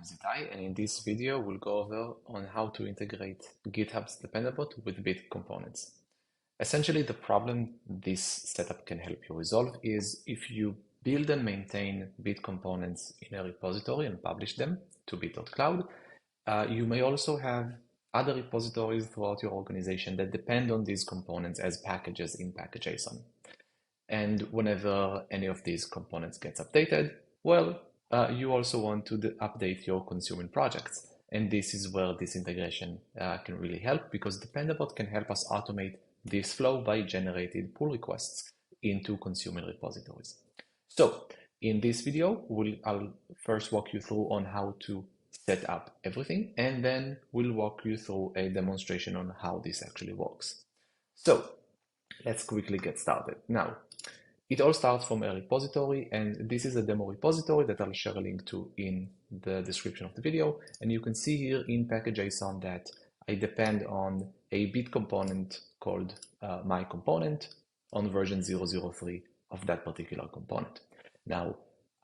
I'm Zitai, and in this video we'll go over on how to integrate GitHub's Dependabot with Bit components. Essentially, the problem this setup can help you resolve is if you build and maintain Bit components in a repository and publish them to bit.cloud, you may also have other repositories throughout your organization that depend on these components as packages in package.json. And whenever any of these components gets updated, well, you also want to update your consuming projects. And this is where this integration can really help, because Dependabot can help us automate this flow by generating pull requests into consuming repositories. So in this video, I'll first walk you through on how to set up everything, and then we'll walk you through a demonstration on how this actually works. So let's quickly get started. Now, it all starts from a repository, and this is a demo repository that I'll share a link to in the description of the video. And you can see here in package.json that I depend on a Bit component called my component on version 003 of that particular component. Now,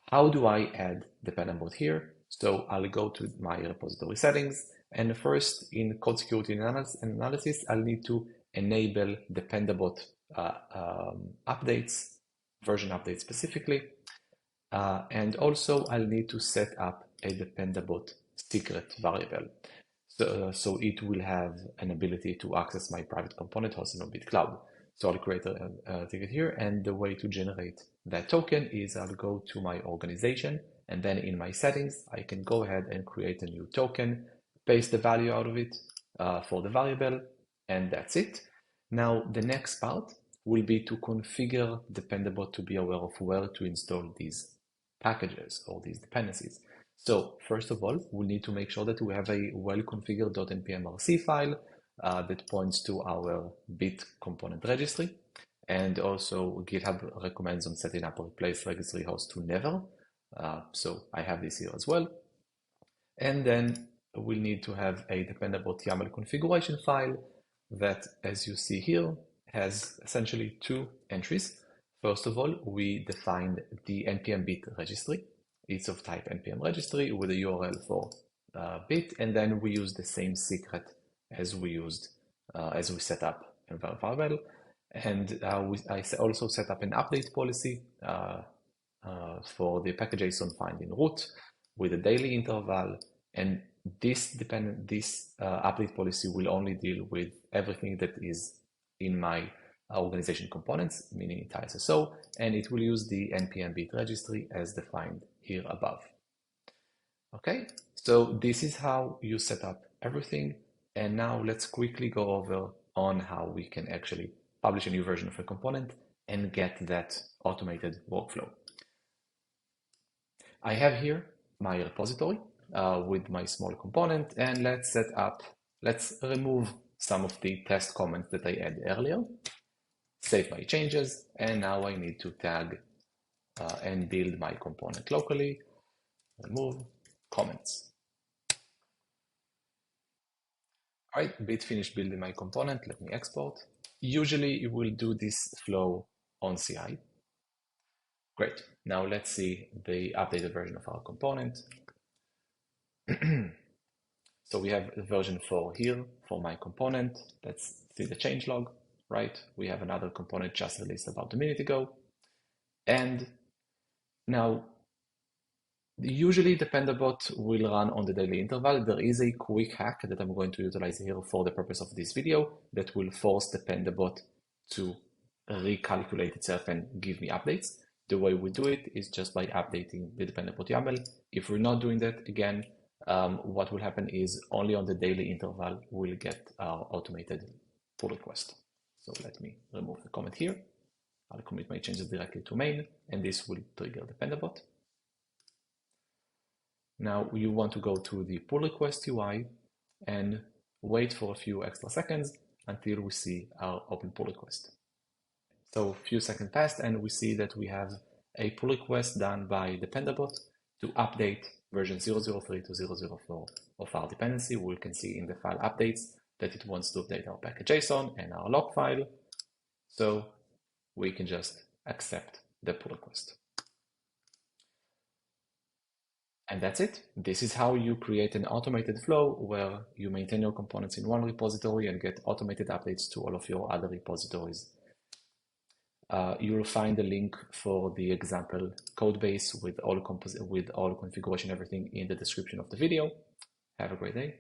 how do I add Dependabot here? So I'll go to my repository settings, and first in code security analysis, I'll need to enable Dependabot updates, version updates specifically, and also I'll need to set up a Dependabot secret variable. So it will have an ability to access my private component hosted on BitCloud. So I'll create a ticket here, and the way to generate that token is I'll go to my organization, and then in my settings, I can go ahead and create a new token, paste the value out of it for the variable, and that's it. Now, the next part will be to configure Dependabot to be aware of where to install these packages or these dependencies. So first of all, we need to make sure that we have a well-configured .npm-rc file that points to our Bit component registry. And also GitHub recommends on setting up a replace registry host to never. So I have this here as well. And then we'll need to have a Dependabot YAML configuration file that, as you see here, has essentially two entries. First of all, we defined the npm bit registry. It's of type npm registry with a URL for bit, and then we use the same secret as we used as we set up a variable. And I also set up an update policy for the package.json find in root with a daily interval, and this update policy will only deal with everything that is in my organization components, meaning entire SSO, and it will use the npm bit registry as defined here above. Okay, so this is how you set up everything. And now let's quickly go over on how we can actually publish a new version of a component and get that automated workflow. I have here my repository with my small component, and let's remove some of the test comments that I added earlier, save my changes, and now I need to tag and build my component locally, remove comments. All right, Bit finished building my component. Let me export. Usually you will do this flow on CI. Great. Now let's see the updated version of our component. So we have version 4 here for my component. Let's see the changelog, right? We have another component just released about a minute ago. And now, usually Dependabot will run on the daily interval. There is a quick hack that I'm going to utilize here for the purpose of this video that will force Dependabot to recalculate itself and give me updates. The way we do it is just by updating the Dependabot YAML. If we're not doing that, again, what will happen is only on the daily interval we'll get our automated pull request. So let me remove the comment here. I'll commit my changes directly to main, and this will trigger Dependabot. Now you want to go to the pull request UI and wait for a few extra seconds until we see our open pull request. So a few seconds passed, and we see that we have a pull request done by Dependabot to update version 003 to 004 of our dependency. We can see in the file updates that it wants to update our package.json and our log file. So we can just accept the pull request. And that's it. This is how you create an automated flow where you maintain your components in one repository and get automated updates to all of your other repositories. You will find a link for the example code base with all configuration, everything in the description of the video. Have a great day.